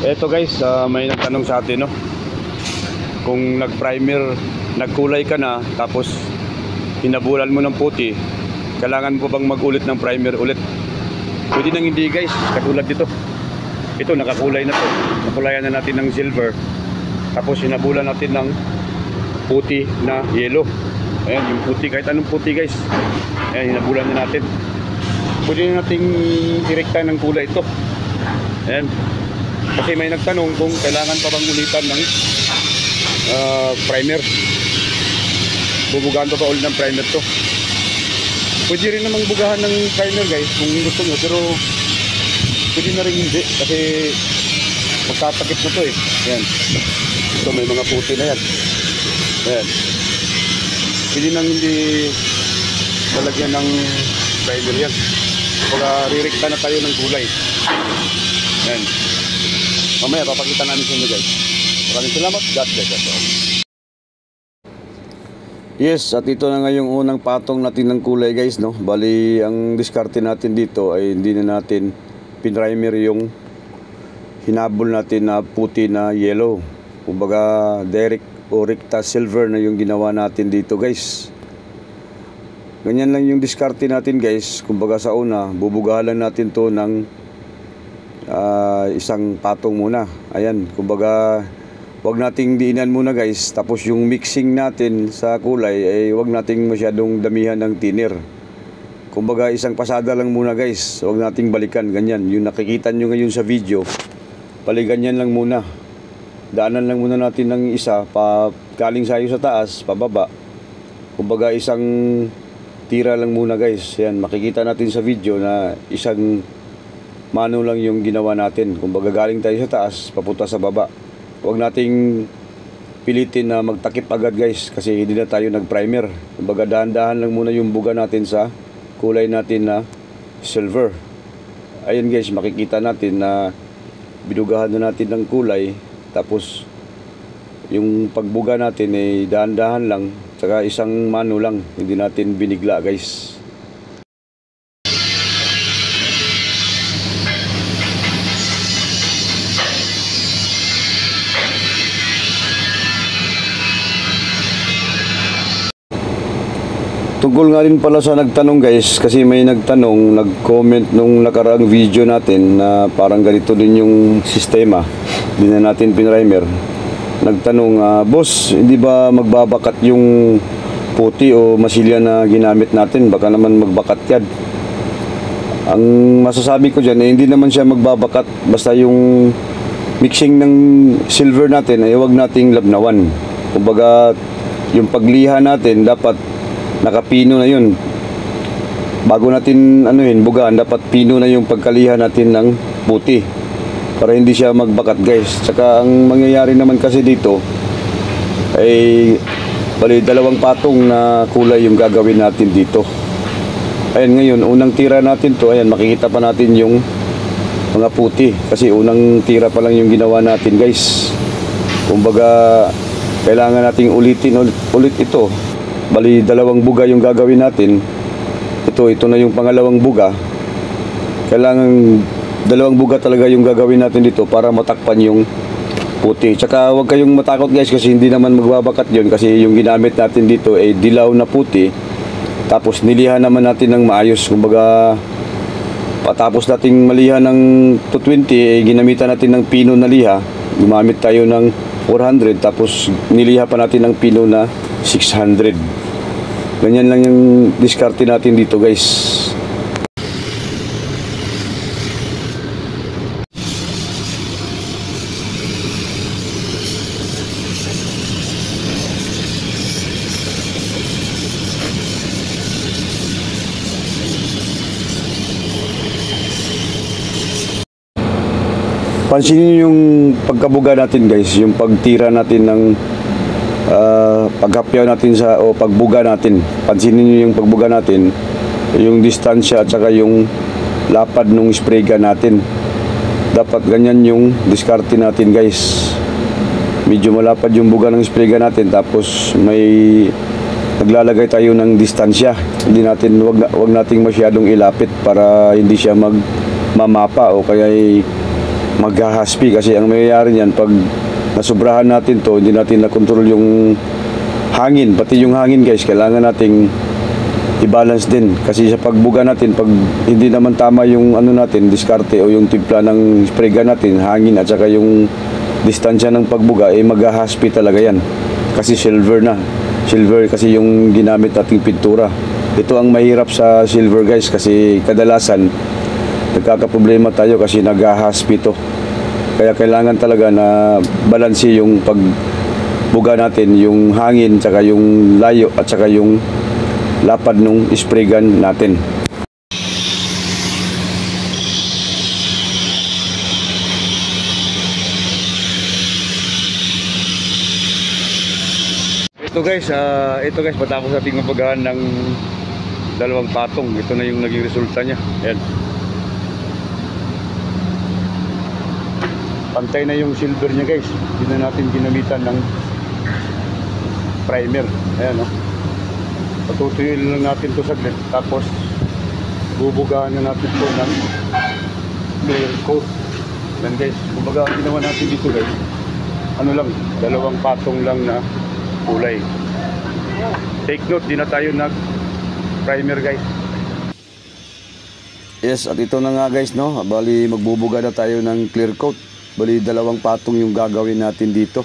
Eto guys, may nagtanong sa atin, no? Kung nag-primer, nagkulay ka na, tapos hinabulan mo ng puti, kailangan mo bang mag-ulit ng primer ulit? Pwede nang hindi guys, katulad dito. Ito, nakakulay na to. Nakulayan na natin ng silver. Tapos hinabulan natin ng puti na yellow. Ayan, yung puti, kahit anong puti guys. Ayan, hinabulan na natin. Pwede na nating direkta ng kulay ito. Ayan. Kasi may nagtanong kung kailangan pa bang ulitan ng primer. Bubugahan pa ba ulit ng primer to? Pwede rin namang bugahan ng primer guys kung gusto nyo, pero pwede na rin hindi kasi magtatakip na to eh. Ayan. Ito may mga puti na yan. Ayan. Pwede nang hindi talagyan ng primer yan. Pagka ririkta na tayo ng kulay. Ayan. Mamaya papakita namin sa inyo guys. Maraming salamat. God bless us all. Yes, at ito na nga yung unang patong natin ng kulay guys, no? Bali, ang diskarte natin dito ay hindi na natin pinrimer yung hinabol natin na puti na yellow. Kumbaga, direct o recta silver na yung ginawa natin dito guys. Ganyan lang yung diskarte natin guys. Kumbaga sa una, bubugahan natin to ng isang patong muna. Ayan, kumbaga wag nating diinan muna guys. Tapos yung mixing natin sa kulay ay wag nating masyadong damihan ng thinner. Kumbaga isang pasada lang muna guys. Wag nating balikan, ganyan. Yung nakikita nyo ngayon sa video, bali ganyan lang muna. Daanan lang muna natin ng isa galing sayo sa taas, pababa. Kumbaga isang tira lang muna guys. Yan, makikita natin sa video na isang mano lang yung ginawa natin. Kumbaga galing tayo sa taas, papunta sa baba. Huwag nating pilitin na magtakip agad guys kasi hindi na tayo nag-primer. Kumbaga dahan-dahan lang muna yung buga natin sa kulay natin na silver. Ayun guys, makikita natin na binugahan na natin ng kulay. Tapos yung pagbuga natin ay dahan-dahan lang, saka isang mano lang, hindi natin binigla guys. Tungkol nga rin pala sa nagtanong guys, kasi may nagtanong, nag-comment nung nakaraang video natin na parang ganito din yung sistema, hindi na natin pinrimer. Nagtanong, boss, hindi ba magbabakat yung puti o masilya na ginamit natin? Baka naman magbakat yan. Ang masasabi ko dyan, hindi naman siya magbabakat, basta yung mixing ng silver natin ay huwag nating labnawan. Kumbaga, yung pagliha natin dapat nakapino na yun. Bago natin bugaan, dapat pino na yung pagkaliha natin ng puti para hindi siya magbakat guys. Tsaka ang mangyayari naman kasi dito ay bali dalawang patong na kulay yung gagawin natin dito. Ayan ngayon, unang tira natin to, ayan makikita pa natin yung mga puti kasi unang tira pa lang yung ginawa natin guys. Kumbaga kailangan nating ulitin ulit ito. Bali dalawang buga yung gagawin natin. Ito na yung pangalawang buga. Kailangan dalawang buga talaga yung gagawin natin dito para matakpan yung puti. Tsaka huwag kayong matakot guys kasi hindi naman magbabakat yun kasi yung ginamit natin dito ay dilaw na puti. Tapos nilihan naman natin ng maayos. Kumbaga patapos nating maliha ng 220 ay ginamitan natin ng pino na liha. Gumamit tayo ng 400 tapos niliha pa natin ng pino na 600. Ganyan lang yung diskarte natin dito guys. Pansinin niyo yung pagkabuga natin guys, yung pagtira natin ng paghapyaw natin o pagbuga natin. Pansinin niyo yung pagbuga natin, yung distansya at saka yung lapad ng spray gun natin. Dapat ganyan yung diskarte natin guys. Medyo malapad yung buga ng spray gun natin, tapos may naglalagay tayo ng distansya. Hindi natin, wag nating masyadong ilapit para hindi siya mamapa o kaya maghahaspi kasi ang mayayari niyan pag nasubrahan natin to, hindi natin na-control yung hangin, pati yung hangin guys, kailangan nating i-balance din kasi sa pagbuga natin, pag hindi naman tama yung ano natin, diskarte o yung timpla ng spray gun natin, hangin at saka yung distansya ng pagbuga, maghahaspi talaga yan kasi silver kasi yung ginamit nating pintura. Ito ang mahirap sa silver guys kasi kadalasan nagkakaproblema tayo kasi naghahaspi to. Kaya kailangan talaga na balanse yung pagbuga natin, yung hangin, tsaka yung layo, at saka yung lapad ng spray gun natin. Ito guys, matapos nating mabagahan ng dalawang patong, ito na yung naging resulta niya. Ayan. Pantay na yung silver niya guys. Hindi na natin ginamitan ng primer. Ayan o. Patutuyuin lang natin ito saglit. Tapos bubugahan na natin ito ng clear coat. Ayan guys. Kumbaga ang ginawa natin dito guys, ano lang, dalawang patong lang na kulay. Take note, di na tayo nag primer guys. Yes, at ito na nga guys, no. Bali magbubuga na tayo ng clear coat. Bali dalawang patong yung gagawin natin dito.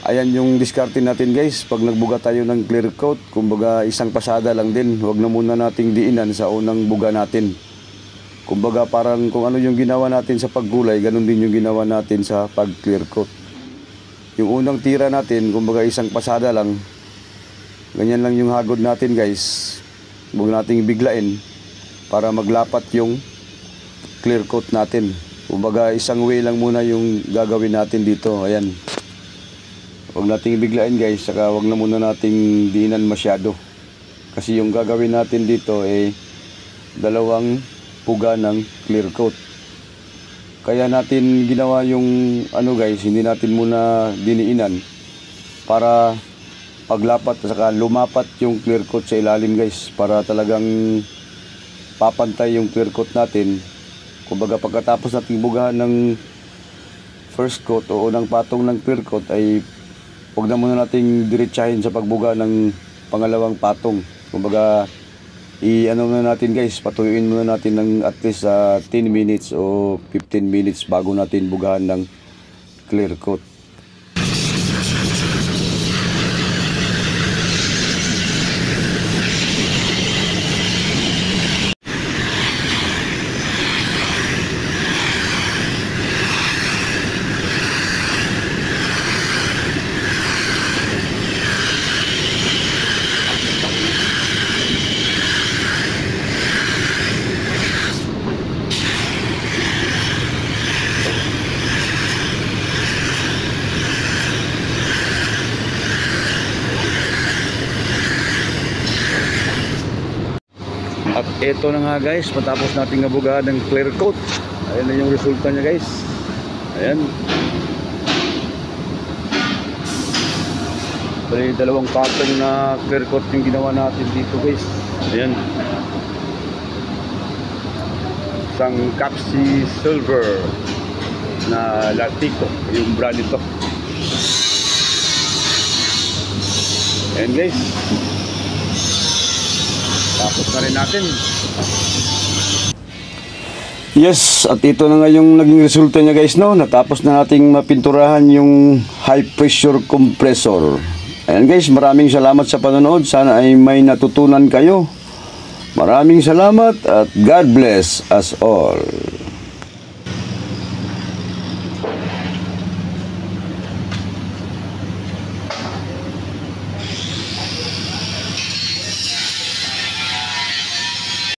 Ayan yung diskarte natin guys. Pag nagbuga tayo ng clear coat, kumbaga isang pasada lang din. Huwag na muna nating diinan sa unang buga natin. Kumbaga parang kung ano yung ginawa natin sa paggulay, ganun din yung ginawa natin sa pag clear coat. Yung unang tira natin, kumbaga isang pasada lang. Ganyan lang yung hagod natin guys. Huwag nating biglain para maglapat yung clear coat natin. Kumbaga isang way lang muna yung gagawin natin dito. Ayan. Huwag nating biglain guys. Saka huwag na muna nating diinan masyado. Kasi yung gagawin natin dito dalawang puga ng clear coat. Kaya natin ginawa yung ano guys, hindi natin muna diniinan para paglapat at saka lumapat yung clear coat sa ilalim guys, para talagang papantay yung clear coat natin. Kumbaga pagkatapos natin bugahan ng first coat o unang patong ng clear coat ay huwag na muna nating diretsahin sa pagbuga ng pangalawang patong. Kumbaga i-ano na natin guys, patuyuin muna natin ng at least 10 minutes o 15 minutes bago natin bugahan ng clear coat. At ito na nga guys, matapos nating nabugahan ng clear coat. Ayan na yung resulta niya guys. Ayan. Bali dalawang patong na clear coat yung ginawa natin dito guys. Ayan. Isang Capsi Silver na Latico, yung brand ito. Ayan guys. Tapos na rin natin. Yes, at ito na nga yung naging resulta niya guys, no. Natapos na nating mapinturahan yung high pressure compressor. Ayan guys, maraming salamat sa panonood. Sana ay may natutunan kayo. Maraming salamat at God bless us all.